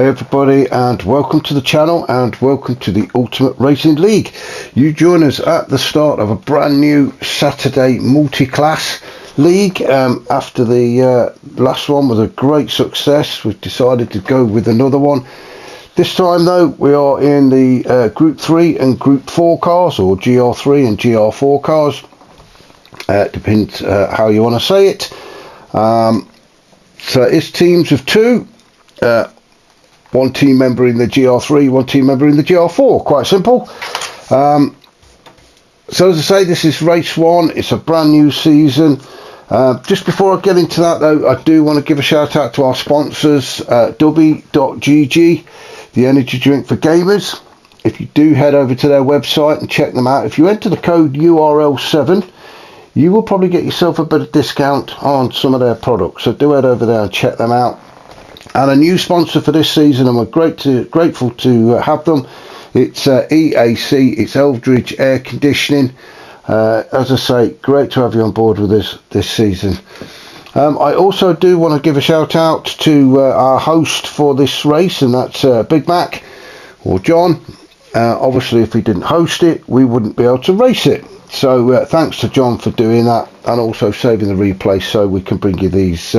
Hey everybody, and welcome to the channel and welcome to the Ultimate Racing League. You join us at the start of a brand new Saturday multi-class league. After the last one was a great success, we've decided to go with another one. This time though, we are in the Group 3 and Group 4 cars, or GR3 and GR4 cars. Depends how you want to say it. So it's teams of two. One team member in the GR3, one team member in the GR4. Quite simple. So as I say, this is race one. It's a brand new season. Just before I get into that though, I do want to give a shout out to our sponsors, Dubby.gg, the energy drink for gamers. If you do head over to their website and check them out, if you enter the code URL7, you will probably get yourself a bit of discount on some of their products. So do head over there and check them out. And a new sponsor for this season, and we're grateful to have them. It's EAC, it's Eldridge Air Conditioning. As I say, great to have you on board with us this season. I also do want to give a shout out to our host for this race, and that's Big Mac, or John. Obviously, if he didn't host it, we wouldn't be able to race it. So thanks to John for doing that, and also saving the replay so we can bring you these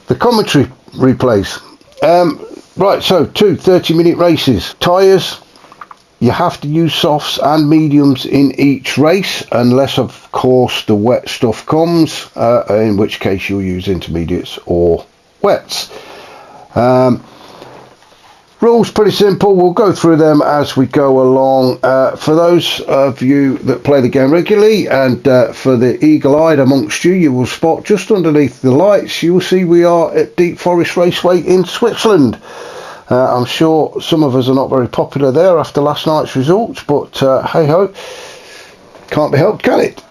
the commentary replays. Right, so two 30-minute races. Tyres, you have to use softs and mediums in each race, unless of course the wet stuff comes, in which case you'll use intermediates or wets. Rules pretty simple. We'll go through them as we go along. For those of you that play the game regularly, and for the eagle-eyed amongst you, you will spot just underneath the lights, you will see we are at Deep Forest Raceway in Switzerland. I'm sure some of us are not very popular there after last night's results, but hey ho, can't be helped, can it?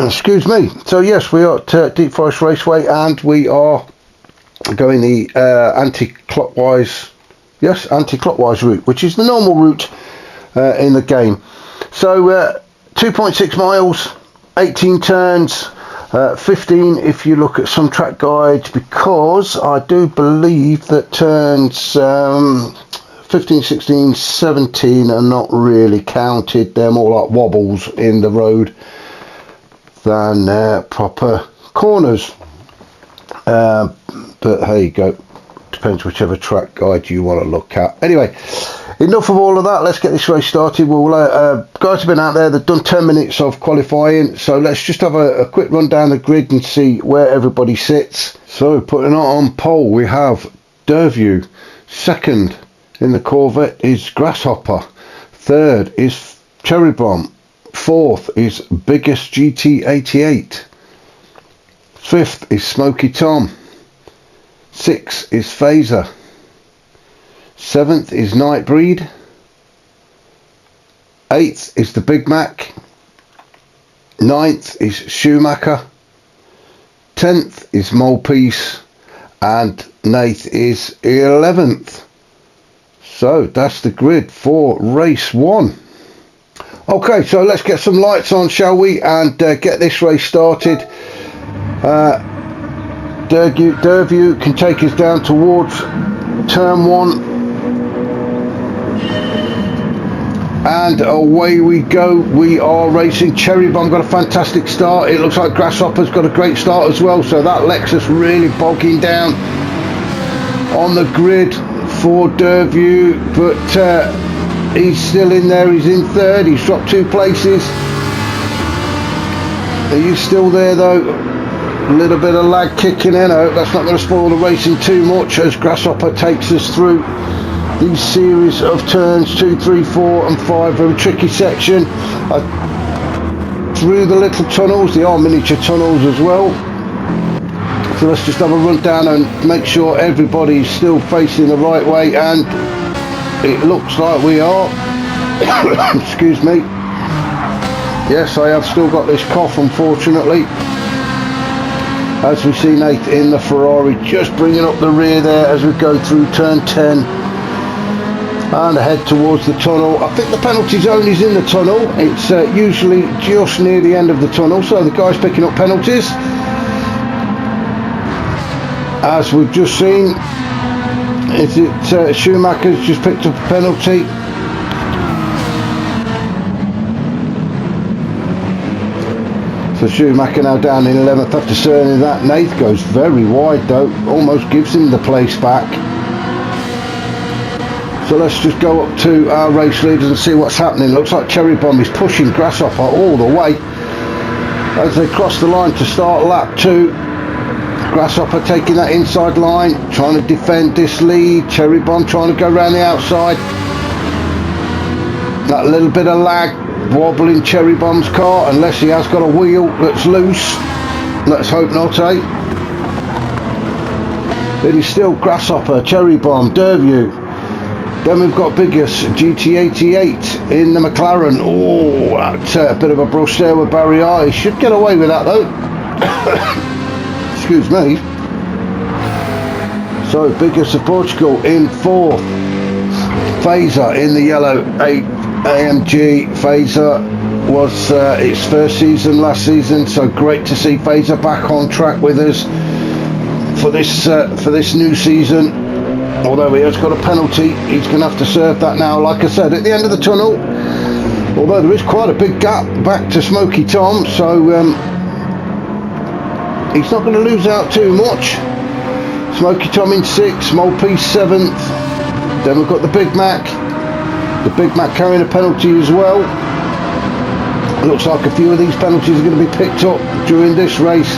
Excuse me. So yes, we are at Deep Forest Raceway, and we are going the anti-clockwise route, which is the normal route in the game. So 2.6 miles, 18 turns, 15 if you look at some track guides, because I do believe that turns 15, 16, 17 are not really counted. They're more like wobbles in the road than proper corners. But there you go. Depends whichever track guide you want to look at. Anyway, enough of all of that. Let's get this race started. Guys have been out there. They've done 10 minutes of qualifying. So let's just have a quick run down the grid and see where everybody sits. So putting it on pole, we have Derview. Second in the Corvette is Grasshopper. Third is Cherry Bomb. Fourth is Biggest GT88. Fifth is Smoky Tom. 6th is Phaser. 7th is Nightbreed. 8th is the Big Mac. 9th is Schumacher. 10th is Molepiece. And 9th is 11th. So that's the grid for race one. Okay, so let's get some lights on, shall we, and get this race started. Derview can take us down towards turn one, and away we go. We are racing. Cherry Bomb got a fantastic start. It looks like Grasshopper's got a great start as well, so that Lexus really bogging down on the grid for Derview, but he's still in there. He's in third. He's dropped 2 places. He's still there though. A little bit of lag kicking in. I hope that's not going to spoil the racing too much, as Grasshopper takes us through these series of turns 2, 3, 4 and 5. Very tricky section. Through the little tunnels. They are miniature tunnels as well. So let's just have a run down and make sure everybody's still facing the right way, and it looks like we are. Excuse me. Yes, I have still got this cough, unfortunately. As we see Nate in the Ferrari just bringing up the rear there as we go through turn 10 and head towards the tunnel. I think the penalty zone is in the tunnel. It's usually just near the end of the tunnel, so the guy's picking up penalties. As we've just seen, Is it Schumacher's just picked up a penalty? So Schumacher now down in 11th after turning that. Nath goes very wide though, almost gives him the place back. So let's just go up to our race leaders and see what's happening. Looks like Cherry Bomb is pushing Grasshopper all the way as they cross the line to start lap 2. Grasshopper taking that inside line, trying to defend this lead. Cherry Bomb trying to go around the outside. That little bit of lag wobbling Cherry Bomb's car, unless he has got a wheel that's loose. Let's hope not, eh? It is still Grasshopper, Cherry Bomb, Derview. Then we've got Biggest, GT88 in the McLaren. Oh, that's a bit of a brush there with Barrier. He should get away with that though. Excuse me. So Biggest of Portugal in 4th. Phaser in the yellow AMG. Phaser was its first season last season, so great to see Phaser back on track with us for this new season. Although he has got a penalty, he's going to have to serve that now. Like I said, at the end of the tunnel, although there is quite a big gap back to Smoky Tom, so he's not going to lose out too much. Smoky Tom in 6th, Molpiece 7th. Then we've got the Big Mac. The Big Mac carrying a penalty as well. It looks like a few of these penalties are going to be picked up during this race.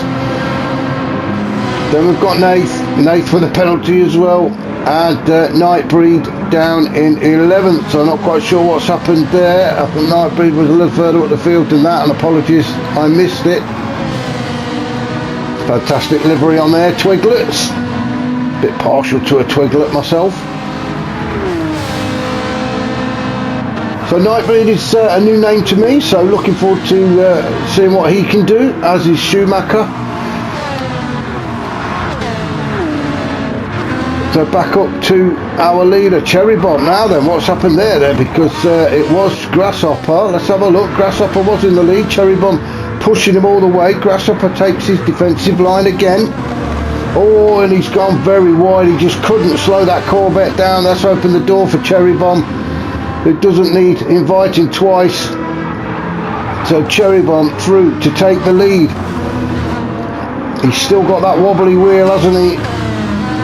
Then we've got Nath for the penalty as well. And Nightbreed down in 11th, so I'm not quite sure what's happened there. I think Nightbreed was a little further up the field than that, and apologies, I missed it. Fantastic livery on there, Twiglets. Bit partial to a Twiglet myself. So Nightbreed is a new name to me, so looking forward to seeing what he can do, as is Schumacher. So back up to our leader, Cherry Bomb. Now then, what's happened there because it was Grasshopper. Let's have a look. Grasshopper was in the lead. Cherry Bomb pushing him all the way. Grasshopper takes his defensive line again. Oh, and he's gone very wide. He just couldn't slow that Corvette down. That's opened the door for Cherry Bomb. It doesn't need inviting twice. So Cherry Bomb through to take the lead. He's still got that wobbly wheel, hasn't he?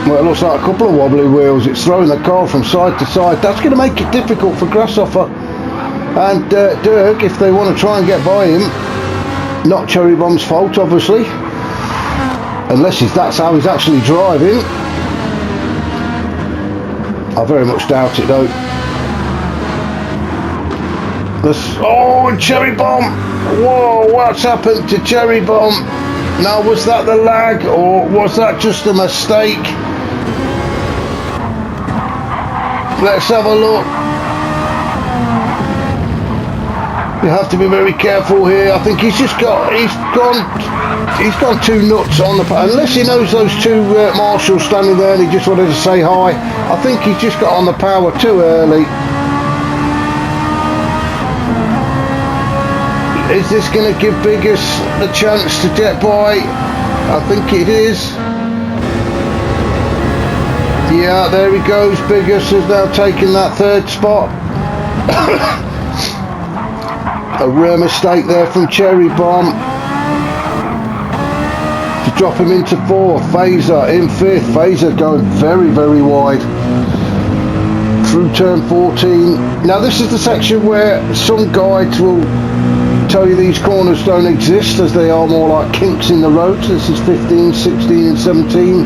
Well, it looks like a couple of wobbly wheels. It's throwing the car from side to side. That's going to make it difficult for Grasshopper and Dirk if they want to try and get by him. Not Cherry Bomb's fault, obviously, unless that's how he's actually driving. I very much doubt it though. Oh, Cherry Bomb! Whoa, what's happened to Cherry Bomb? Now, was that the lag or was that just a mistake? Let's have a look. You have to be very careful here. I think he's gone too nuts on the, unless he knows those two marshals standing there and he just wanted to say hi. I think he's just got on the power too early. Is this going to give Biggest a chance to get by? I think it is. Yeah, there he goes. Biggest has now taken that 3rd spot. A rare mistake there from Cherry Bomb to drop him into 4th. Phaser in 5th. Phaser going very, very wide through turn 14. Now this is the section where some guides will tell you these corners don't exist, as they are more like kinks in the road. So this is 15, 16 and 17,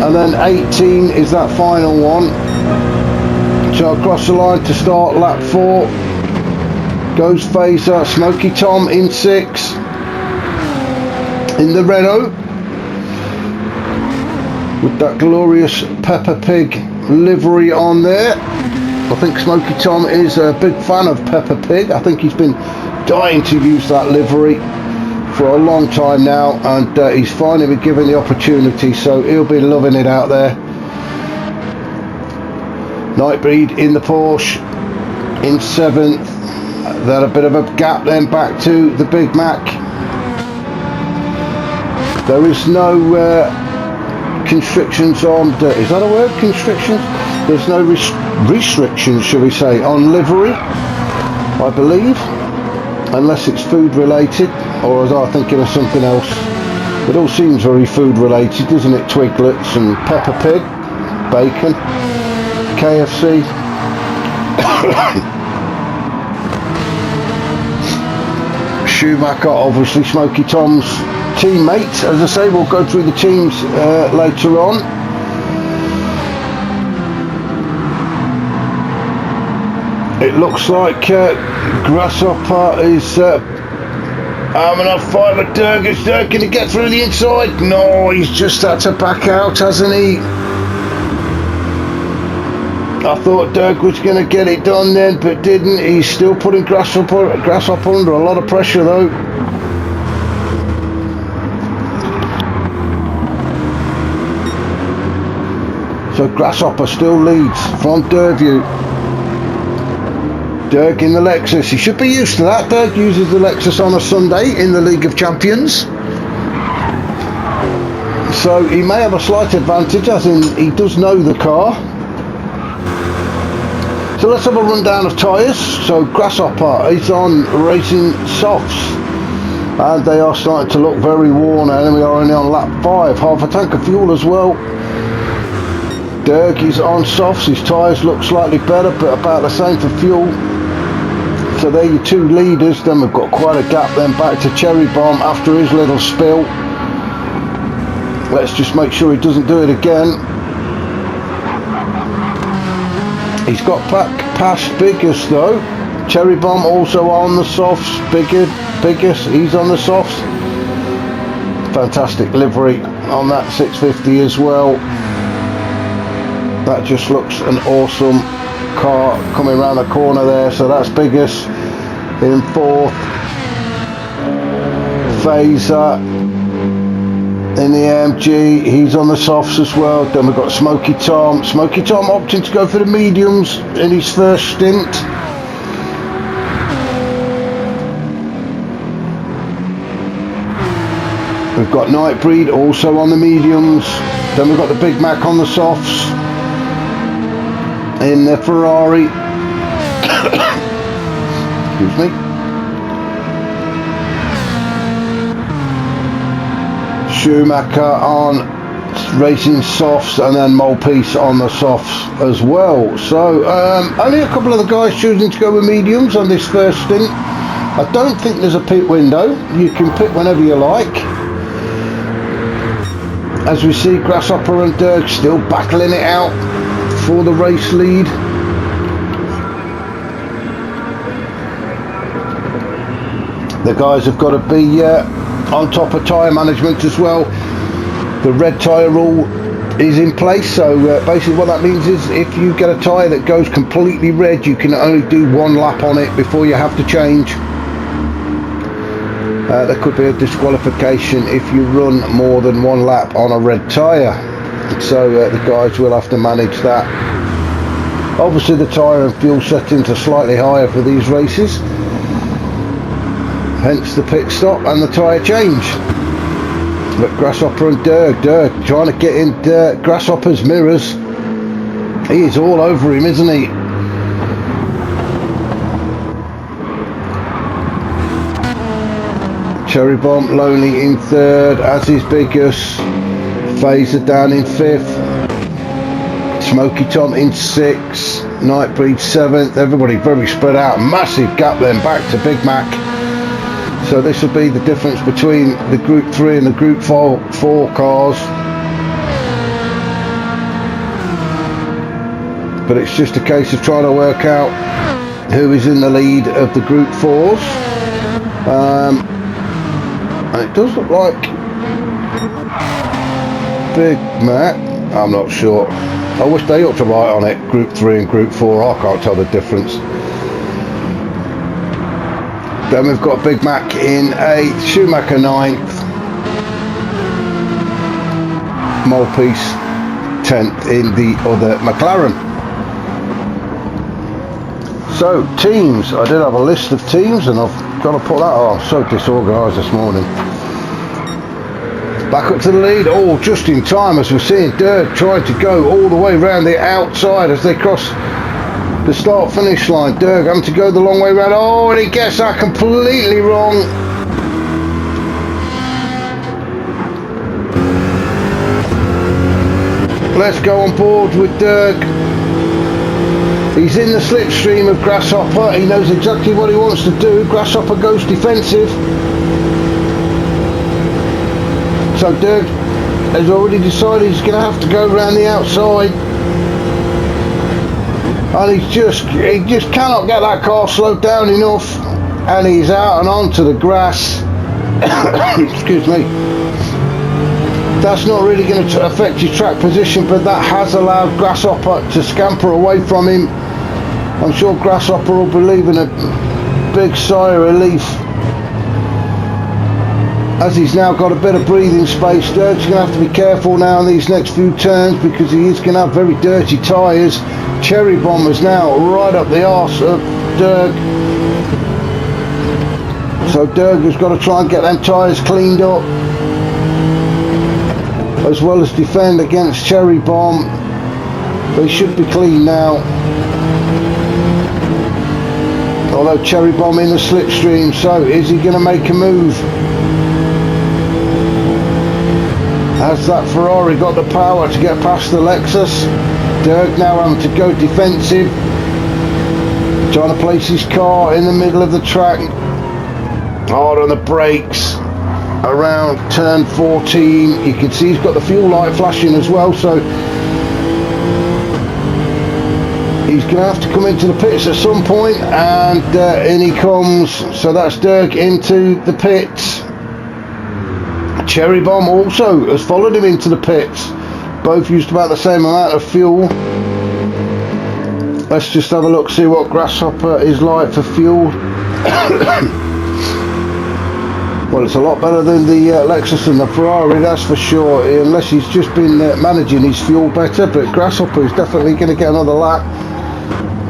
and then 18 is that final one. So across the line to start lap 4 goes Phaser. Smoky Tom in 6 in the Renault with that glorious Peppa Pig livery on there. I think Smoky Tom is a big fan of Peppa Pig. I think he's been dying to use that livery for a long time now, and he's finally been given the opportunity, so he'll be loving it out there. Nightbreed in the Porsche in 7th. Then a bit of a gap then back to the Big Mac. There is no constrictions on, is that a word, constrictions? There's no restrictions, shall we say, on livery, I believe, unless it's food related, or was I thinking of something else? It all seems very food related, doesn't it? Twiglets and Peppa Pig, bacon, KFC. Schumacher, obviously Smoky Tom's teammate. As I say, we'll go through the teams later on. It looks like Grasshopper is arming up five at Dirk. Is Dirk going to get through the inside? No, he's just had to back out, hasn't he? I thought Dirk was going to get it done then, but didn't. He's still putting Grasshopper under a lot of pressure though. So Grasshopper still leads from Derview. Dirk in the Lexus. He should be used to that. Dirk uses the Lexus on a Sunday in the League of Champions. So he may have a slight advantage, as in he does know the car. So let's have a rundown of tyres. So Grasshopper is on racing softs, and they are starting to look very worn, and we are only on lap 5. Half a tank of fuel as well. Dirk is on softs. His tyres look slightly better, but about the same for fuel. So they're your two leaders. Then we've got quite a gap then back to Cherry Bomb after his little spill. Let's just make sure he doesn't do it again. He's got back past Biggest though. Cherry Bomb also on the softs. Biggest, he's on the softs. Fantastic livery on that 650 as well. That just looks an awesome car coming around the corner there. So that's Biggest in 4th. Phaser in the AMG, he's on the softs as well. Then we've got Smoky Tom. Smoky Tom opting to go for the mediums in his first stint. We've got Nightbreed also on the mediums. Then we've got the Big Mac on the softs in the Ferrari. Excuse me. Schumacher on racing softs, and then Molpiece on the softs as well. So only a couple of the guys choosing to go with mediums on this first stint. I don't think there's a pit window. You can pit whenever you like. As we see, Grasshopper and Dirk still battling it out for the race lead. The guys have got to be on top of tyre management as well. The red tyre rule is in place, so basically what that means is if you get a tyre that goes completely red, you can only do one lap on it before you have to change. There could be a disqualification if you run more than one lap on a red tyre, so the guys will have to manage that. Obviously the tyre and fuel settings are slightly higher for these races, hence the pit stop and the tyre change. But Grasshopper and Dirk trying to get in Grasshopper's mirrors. He is all over him, isn't he? Cherry Bomb lonely in 3rd, as is Biggest. Phaser down in 5th. Smoky Tom in 6th. Nightbreed 7th. Everybody very spread out. Massive gap then back to Big Mac. So this will be the difference between the Group 3 and the Group 4 cars. But it's just a case of trying to work out who is in the lead of the Group 4s. And it does look like Big Mac. I'm not sure. I wish they ought to write on it Group 3 and Group 4. I can't tell the difference. Then we've got Big Mac in 8th, Schumacher 9th, Molpiece 10th in the other McLaren. So teams, I did have a list of teams and I've got to put that on. I'm so disorganised this morning. Back up to the lead. Oh, just in time as we're seeing Dirk trying to go all the way around the outside as they cross the start finish line. Dirk having to go the long way around. Oh, and he gets that completely wrong. Let's go on board with Dirk. He's in the slipstream of Grasshopper. He knows exactly what he wants to do. Grasshopper goes defensive. So Dirk has already decided he's going to have to go around the outside. And he just cannot get that car slowed down enough. And he's out and onto the grass. Excuse me. That's not really going to affect his track position, but that has allowed Grasshopper to scamper away from him. I'm sure Grasshopper will be leaving a big sigh of relief as he's now got a bit of breathing space. Dirk's going to have to be careful now in these next few turns because he is going to have very dirty tyres. Cherry Bomb is now right up the arse of Dirk. So Dirk has got to try and get them tyres cleaned up, as well as defend against Cherry Bomb. They should be clean now. Although Cherry Bomb in the slipstream, so is he going to make a move? Has that Ferrari got the power to get past the Lexus? Dirk now having to go defensive, trying to place his car in the middle of the track. Hard on the brakes around turn 14. You can see he's got the fuel light flashing as well, so he's going to have to come into the pits at some point, and in he comes. So that's Dirk into the pits. Cherry Bomb also has followed him into the pits. Both used about the same amount of fuel. Let's just have a look, see what Grasshopper is like for fuel. Well, it's a lot better than the Lexus and the Ferrari, that's for sure, unless he's just been managing his fuel better. But Grasshopper is definitely going to get another lap.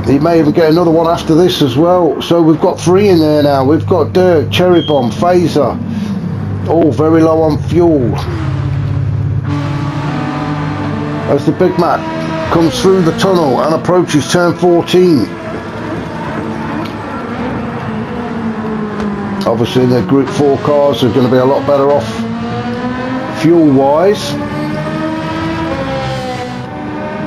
He may even get another one after this as well. So we've got 3 in there now. We've got Dirk, Cherry Bomb, Phaser, all very low on fuel. As the Big Mac comes through the tunnel and approaches turn 14. Obviously the Group 4 cars are going to be a lot better off fuel wise.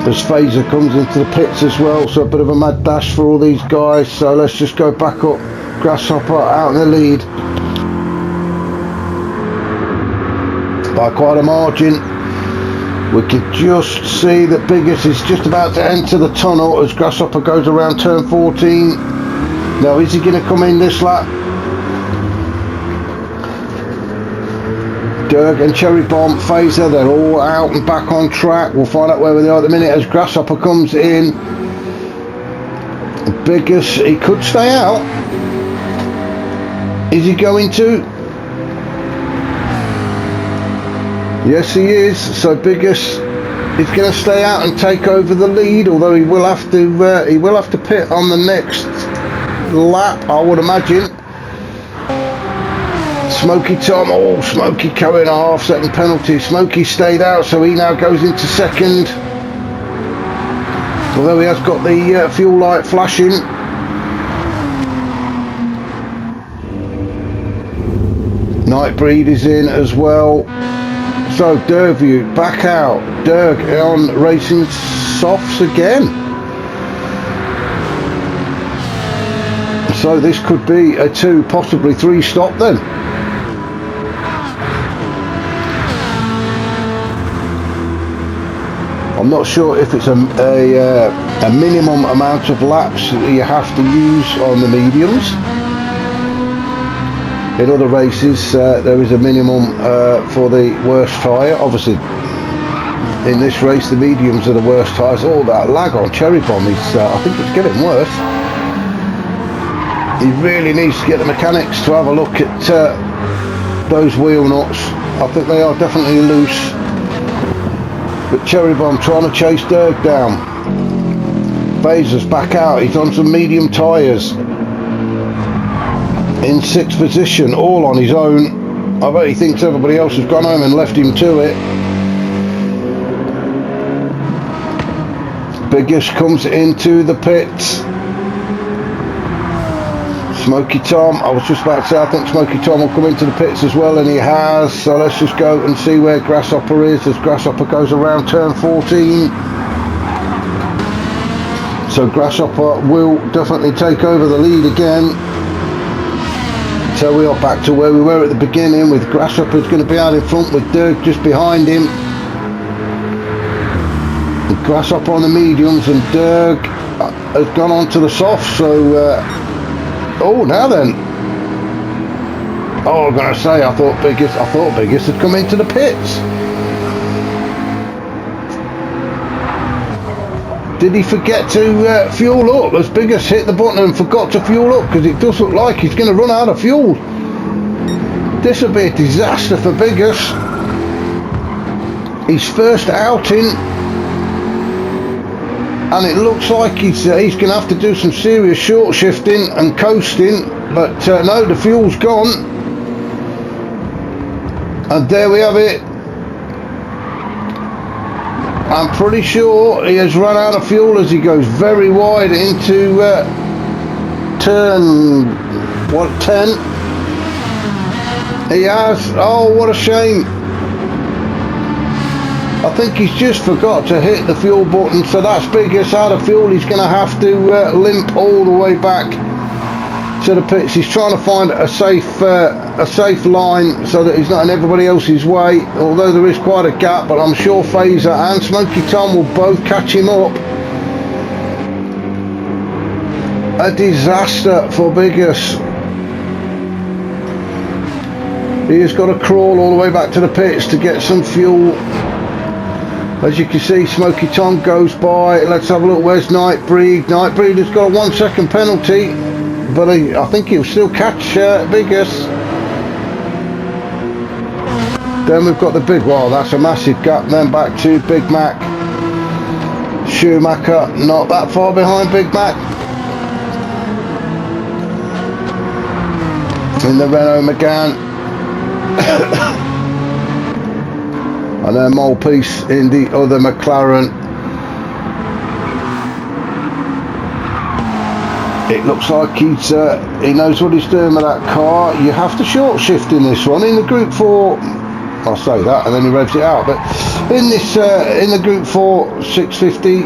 As Phaser comes into the pits as well, so a bit of a mad dash for all these guys. So let's just go back up. Grasshopper out in the lead by quite a margin. We can just see that Biggest is just about to enter the tunnel as Grasshopper goes around turn 14. Now is he going to come in this lap? Dirk and Cherry Bomb, Phaser, they're all out and back on track. We'll find out where they are at the minute as Grasshopper comes in. Biggest, he could stay out. Is he going to? Yes, he is. So Biggest is going to stay out and take over the lead, although he will have to pit on the next lap, I would imagine. Smokey Tom, oh, Smokey carrying a half-second penalty. Smokey stayed out, so he now goes into second. Although he has got the fuel light flashing. Nightbreed is in as well. So Derview back out. Dirk on racing softs again. So this could be a 2, possibly 3 stop then. I'm not sure if it's a minimum amount of laps that you have to use on the mediums. In other races there is a minimum for the worst tyre. Obviously in this race the mediums are the worst tyres. All that lag on Cherry Bomb is, I think it's getting worse. He really needs to get the mechanics to have a look at those wheel nuts. I think they are definitely loose. But Cherry Bomb trying to chase Dirk down. Phaser's back out, he's on some medium tyres. In 6th position, all on his own. I bet he thinks everybody else has gone home and left him to it. Biggest comes into the pits. Smoky Tom, I was just about to say, I think Smoky Tom will come into the pits as well, and he has. So let's just go and see where Grasshopper is as Grasshopper goes around turn 14. So Grasshopper will definitely take over the lead again. So we are back to where we were at the beginning, with Grasshopper's going to be out in front with Dirk just behind him. The Grasshopper on the mediums, and Dirk has gone on to the softs. So oh, now then. Oh, I'm going to say, I thought Biggest had come into the pits. Did he forget to fuel up? As Biggest hit the button and forgot to fuel up, because it does look like he's going to run out of fuel. This will be a disaster for Biggest. His first outing, and it looks like he's going to have to do some serious short shifting and coasting, but no, the fuel's gone. And there we have it. I'm pretty sure he has run out of fuel as he goes very wide into turn 10. He has. Oh, what a shame. I think he's just forgot to hit the fuel button, so that's Biggest out of fuel. He's going to have to limp all the way back to the pits. He's trying to find a safe line so that he's not in everybody else's way, although there is quite a gap, but I'm sure Phaser and Smoky Tom will both catch him up. A disaster for Biggest. He has got to crawl all the way back to the pits to get some fuel. As you can see, Smoky Tom goes by. Let's have a look. Where's Nightbreed? Nightbreed has got a 1 second penalty, but I think he'll still catch Biggest. Then we've got the big, well, that's a massive gap. Then back to Big Mac. Schumacher not that far behind Big Mac. In the Renault Megane. And then Molepiece in the other McLaren. It looks like he knows what he's doing with that car. You have to short shift in this one. In the Group 4, I'll say that and then he revs it out. But in this, in the Group 4 650,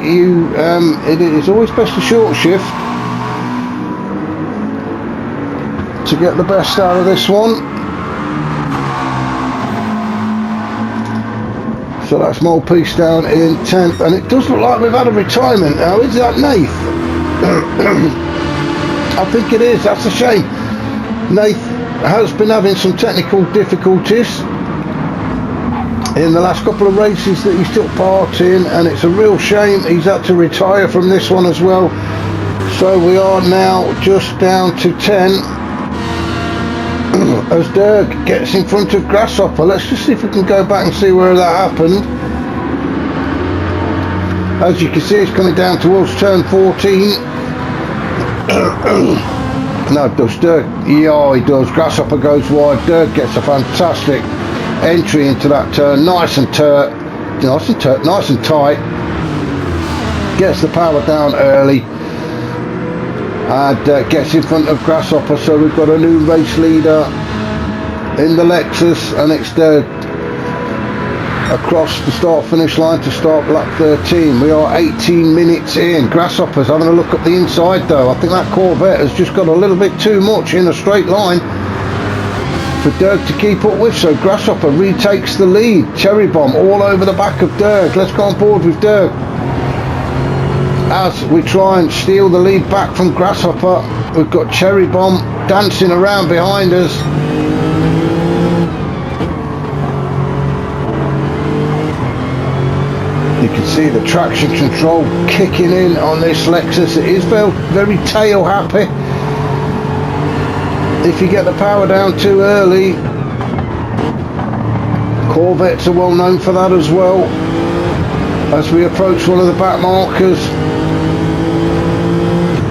it is always best to short shift to get the best out of this one. So that's Molepiece down in 10th, and it does look like we've had a retirement now. Is that Nath? I think it is. That's a shame. Nath has been having some technical difficulties in the last couple of races that he's took part in, and it's a real shame he's had to retire from this one as well. So we are now just down to 10 as Dirk gets in front of Grasshopper. Let's just see if we can go back and see where that happened. As you can see, it's coming down towards turn 14. No, does Dirk? Yeah, he does. Grasshopper goes wide. Dirk gets a fantastic entry into that turn. Nice and tight. Gets the power down early and gets in front of Grasshopper. So we've got a new race leader in the Lexus, and it's across the start finish line to start lap 13. We are 18 minutes in. Grasshopper's having a look up the inside though. I think that Corvette has just got a little bit too much in a straight line for Dirk to keep up with, so Grasshopper retakes the lead. Cherry Bomb all over the back of Dirk. Let's go on board with Dirk as we try and steal the lead back from Grasshopper. We've got Cherry Bomb dancing around behind us. You can see the traction control kicking in on this Lexus. It is very tail happy. If you get the power down too early, Corvettes are well known for that as well. As we approach one of the back markers,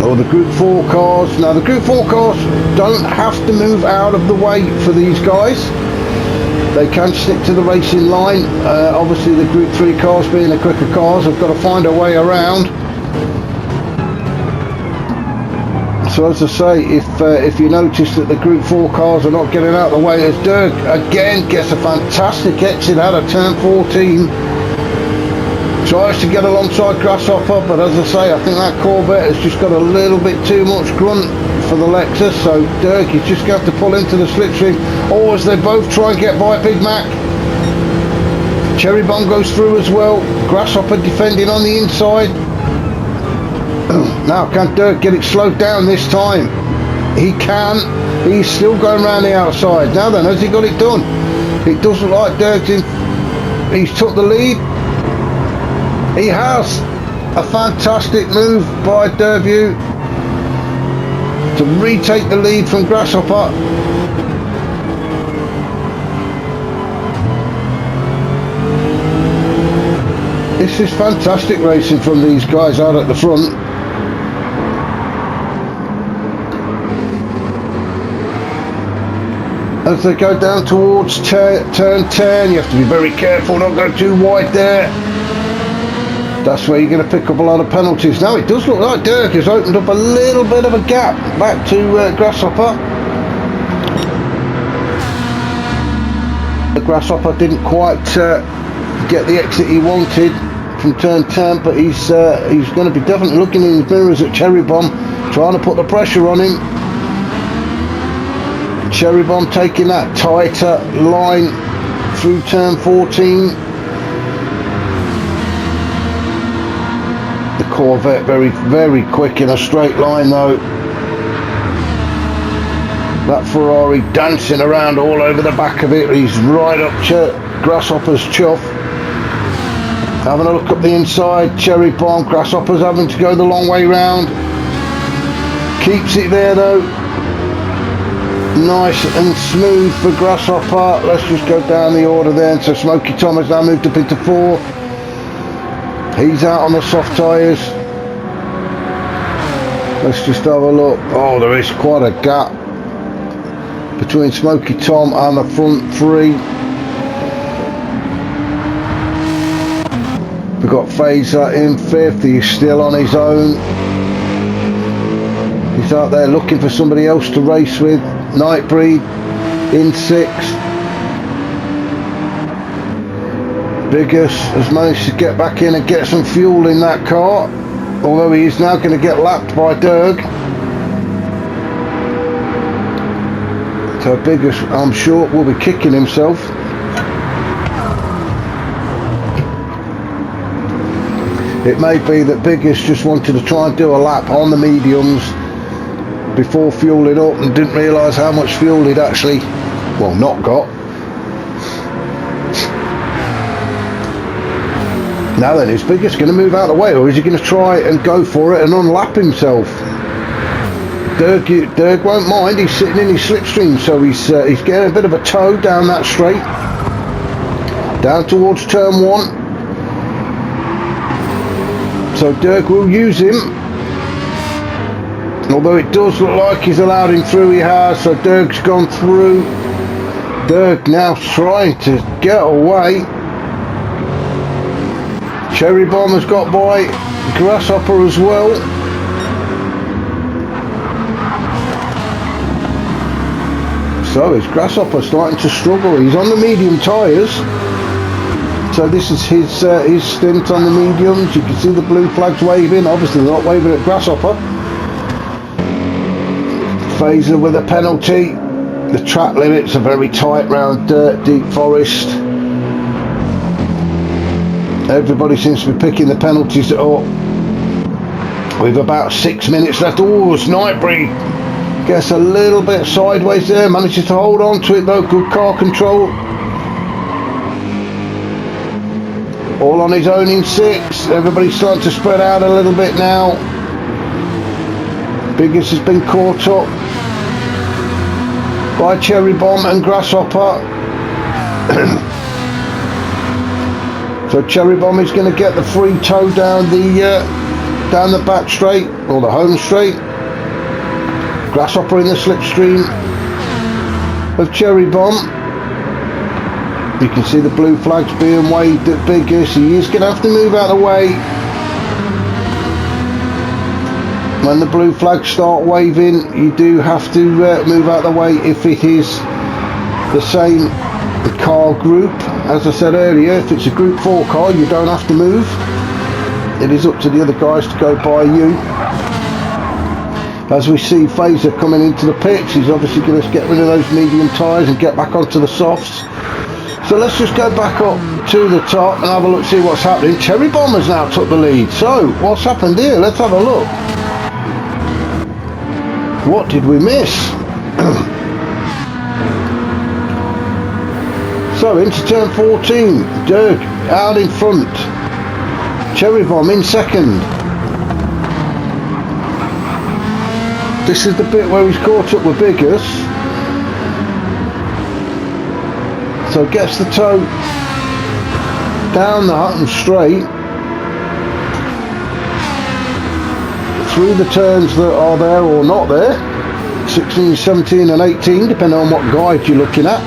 or the Group 4 cars. Now the Group 4 cars don't have to move out of the way for these guys. They can stick to the racing line. Obviously the Group 3 cars, being the quicker cars, have got to find a way around. So as I say, if you notice that the Group 4 cars are not getting out of the way, as Dirk again gets a fantastic exit out of turn 14. Tries to get alongside Grasshopper, but as I say, I think that Corvette has just got a little bit too much grunt for the Lexus, so Dirk is just going to have to pull into the slipstream. Or as they both try and get by Big Mac. Cherry Bomb goes through as well. Grasshopper defending on the inside. Now can Dirk get it slowed down this time? He can. He's still going around the outside. Now then, has he got it done? It doesn't look like Dirk's in. He's took the lead. He has. A fantastic move by Derview to retake the lead from Grasshopper. This is fantastic racing from these guys out at the front. As they go down towards turn 10, you have to be very careful, not go too wide there. That's where you're going to pick up a lot of penalties. Now it does look like Dirk has opened up a little bit of a gap back to Grasshopper. The Grasshopper didn't quite get the exit he wanted from turn 10, but he's going to be definitely looking in his mirrors at Cherry Bomb, trying to put the pressure on him. Cherry Bomb taking that tighter line through turn 14. The Corvette very, very quick in a straight line though. That Ferrari dancing around all over the back of it. He's right up Grasshopper's chuff. Having a look up the inside, Cherry Bomb. Grasshopper's having to go the long way round. Keeps it there though. Nice and smooth for Grasshopper. Let's just go down the order then. So Smoky Tom has now moved up into 4. He's out on the soft tyres. Let's just have a look. Oh, there is quite a gap between Smoky Tom and the front 3. We've got Phaser in 5th. He's still on his own. He's out there looking for somebody else to race with. Nightbreed in 6th. Biggers has managed to get back in and get some fuel in that car, although he is now going to get lapped by Dirk. So Biggers, I'm sure, will be kicking himself. It may be that Biggers just wanted to try and do a lap on the mediums before fueling up and didn't realise how much fuel he'd actually, well, not got. Now then, is Biggers going to move out of the way, or is he going to try and go for it and unlap himself? Dirk won't mind. He's sitting in his slipstream, so he's getting a bit of a tow down that straight, down towards turn 1. So Dirk will use him, although it does look like he's allowed him through. He has. So Dirk's gone through. Dirk now trying to get away. Cherry Bomb has got by Grasshopper as well. So is Grasshopper starting to struggle. He's on the medium tyres. So this is his stint on the mediums. You can see the blue flags waving. Obviously they're not waving at Grasshopper. Phaser with a penalty. The track limits are very tight round dirt, deep forest. Everybody seems to be picking the penalties up. We've about 6 minutes left. Oh, Nightbreed gets a little bit sideways there. Manages to hold on to it though. Good car control. All on his own in 6. Everybody's starting to spread out a little bit now. Biggest has been caught up by Cherry Bomb and Grasshopper. So Cherry Bomb is going to get the free tow down the back straight, or the home straight. Grasshopper in the slipstream of Cherry Bomb. You can see the blue flags being waved at Biggest. He is going to have to move out of the way. When the blue flags start waving, you do have to move out of the way if it is the same car group. As I said earlier, if it's a group 4 car, you don't have to move. It is up to the other guys to go by you. As we see Phaser coming into the pits, he's obviously going to get rid of those medium tyres and get back onto the softs. So let's just go back up to the top and have a look, see what's happening. Cherry Bomb has now took the lead. So what's happened here? Let's have a look. What did we miss? So into turn 14, Dirk out in front, Cherry Bomb in second. This is the bit where he's caught up with Biggest. So gets the toe down the Hutton straight, through the turns that are there or not there, 16, 17 and 18, depending on what guide you're looking at.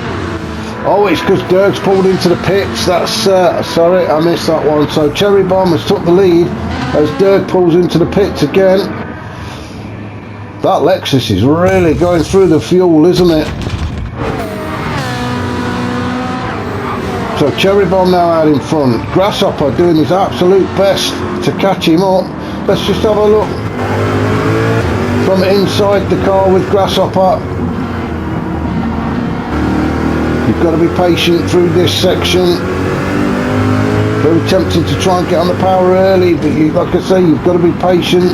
Oh, it's because Dirk's pulled into the pits. That's sorry, I missed that one. So Cherry Bomb has took the lead as Dirk pulls into the pits again. That Lexus is really going through the fuel, isn't it? So Cherry Bomb now out in front. Grasshopper doing his absolute best to catch him up. Let's just have a look from inside the car with Grasshopper. You've got to be patient through this section. Very tempting to try and get on the power early, but like I say, you've got to be patient.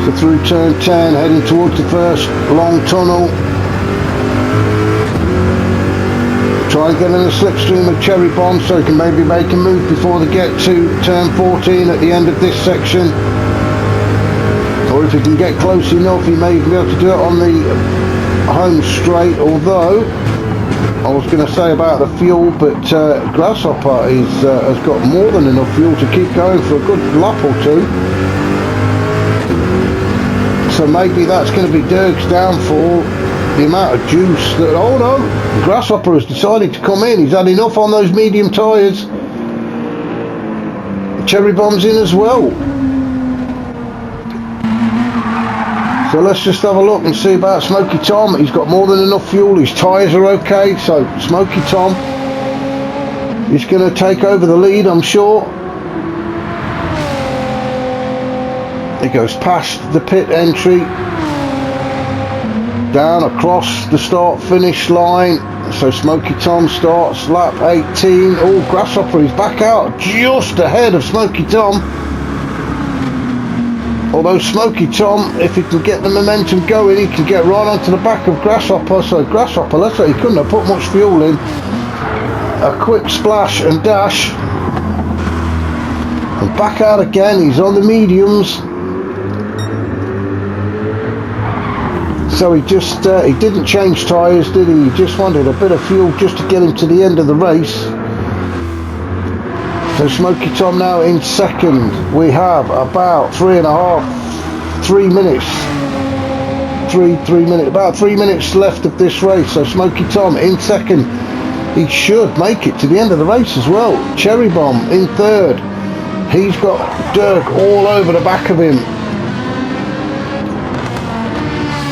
So through turn 10, heading towards the first long tunnel. Try and get in the slipstream of Cherry Bomb so he can maybe make a move before they get to turn 14 at the end of this section. Or if he can get close enough, he may be able to do it on the home straight. Although I was going to say about the fuel, but Grasshopper has got more than enough fuel to keep going for a good lap or two. So maybe that's going to be Dirk's downfall. The amount of juice that, oh no, Grasshopper has decided to come in. He's had enough on those medium tyres. Cherry Bomb's in as well. So let's just have a look and see about Smoky Tom. He's got more than enough fuel. His tyres are okay. So Smoky Tom is going to take over the lead, I'm sure. He goes past the pit entry, down across the start finish line. So Smoky Tom starts lap 18. Oh, Grasshopper is back out just ahead of Smoky Tom. Although Smoky Tom, if he can get the momentum going, he can get right onto the back of Grasshopper. So Grasshopper, let's say he couldn't have put much fuel in. A quick splash and dash. And back out again. He's on the mediums. So he just he didn't change tyres, did he? He just wanted a bit of fuel just to get him to the end of the race. So Smoky Tom now in second. We have about 3 minutes, about 3 minutes left of this race. So Smoky Tom in second. He should make it to the end of the race as well. Cherry Bomb in third. He's got Dirk all over the back of him.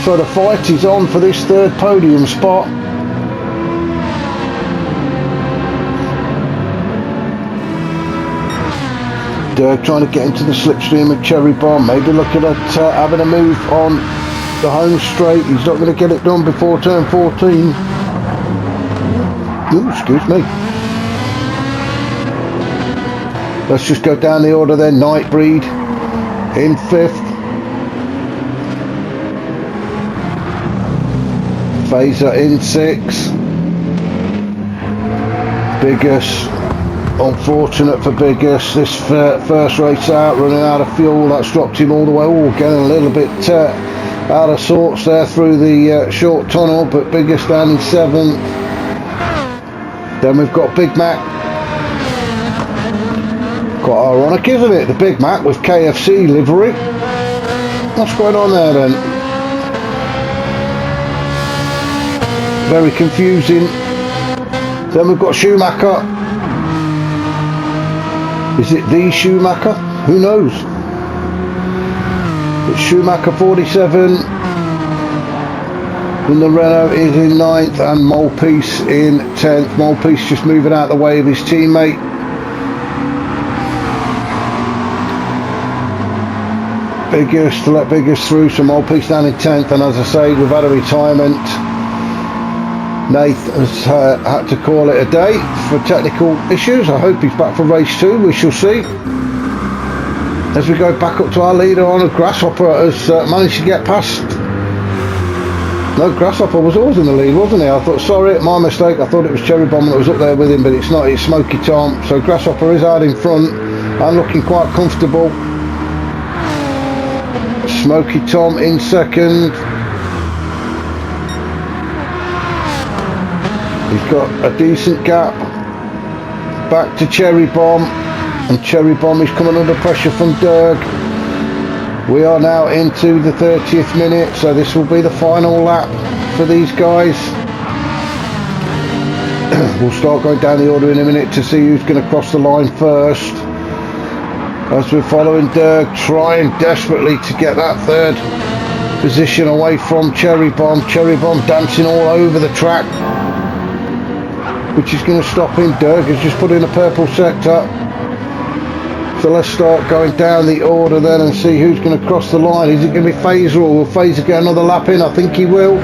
So the fight is on for this third podium spot. Dirk trying to get into the slipstream of Cherry Bomb. Maybe looking at having a move on the home straight. He's not going to get it done before turn 14. Ooh, excuse me. Let's just go down the order then. Nightbreed in fifth. Phaser in sixth. Biggest, unfortunate for Biggest, this first race out, running out of fuel. That's dropped him all the way. Oh, getting a little bit out of sorts there through the short tunnel, but Biggest down in seventh. Then we've got Big Mac. Quite ironic, isn't it? The Big Mac with KFC livery. What's going on there then? very confusing. Then we've got Schumacher. Is it the Schumacher? Who knows? It's Schumacher 47 and the Renault is in 9th and Mulpeace in 10th. Mulpeace just moving out the way of his teammate. Biggest to let Biggest through, so Mulpeace down in 10th, and as I say, we've had a retirement. Nath has had to call it a day for technical issues. I hope he's back for race 2, we shall see. As we go back up to our leader on, Grasshopper has managed to get past. No, Grasshopper was always in the lead, wasn't he? I thought, sorry, my mistake, I thought it was Cherry Bomb that was up there with him, but it's not, it's Smoky Tom. So Grasshopper is out in front and looking quite comfortable. Smoky Tom in second. He's got a decent gap back to Cherry Bomb, and Cherry Bomb is coming under pressure from Derg. We are now into the 30th minute, so this will be the final lap for these guys. We'll start going down the order in a minute to see who's going to cross the line first. As we're following Derg, trying desperately to get that third position away from Cherry Bomb. Cherry Bomb dancing all over the track, which is going to stop him. Derg has just put in a purple sector. So let's start going down the order then and see who's going to cross the line. Is it going to be Fazer, or will Fazer get another lap in? I think he will.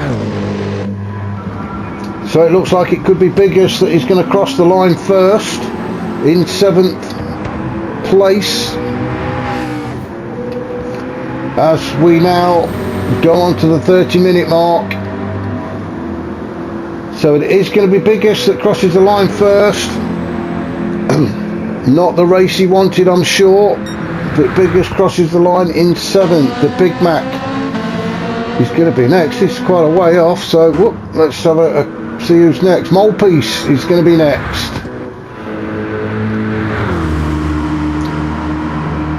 So it looks like it could be Biggest that is going to cross the line first in 7th place. As we now go on to the 30-minute mark. So it is going to be Biggest that crosses the line first. Not the race he wanted, I'm sure, but Biggest crosses the line in 7th. The Big Mac is going to be next. It's quite a way off, so let's have a see who's next. Mulpeace is going to be next.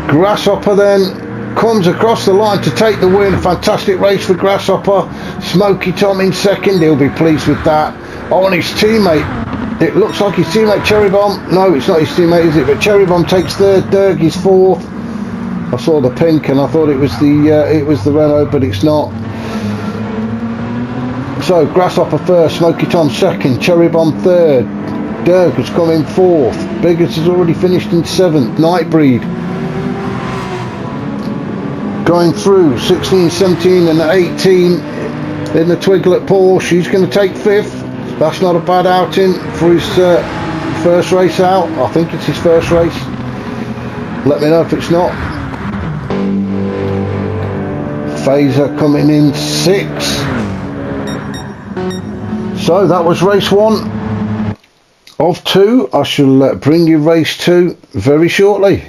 Grasshopper then comes across the line to take the win. Fantastic race for Grasshopper. Smoky Tom in second, he'll be pleased with that. Oh, and his teammate, it looks like his teammate Cherry Bomb, no, it's not his teammate, is it? But Cherry Bomb takes third, Derg is 4th. I saw the pink and I thought it was the Renault, but it's not. So Grasshopper first, Smoky Tom second, Cherry Bomb third, Derg has come in 4th, Biggest has already finished in 7th, Nightbreed going through 16, 17 and 18 in the Twiglet Porsche. She's going to take 5th. That's not a bad outing for his first race out. I think it's his first race. Let me know if it's not. Fazer coming in 6th. So that was race 1 of 2. I shall bring you race 2 very shortly.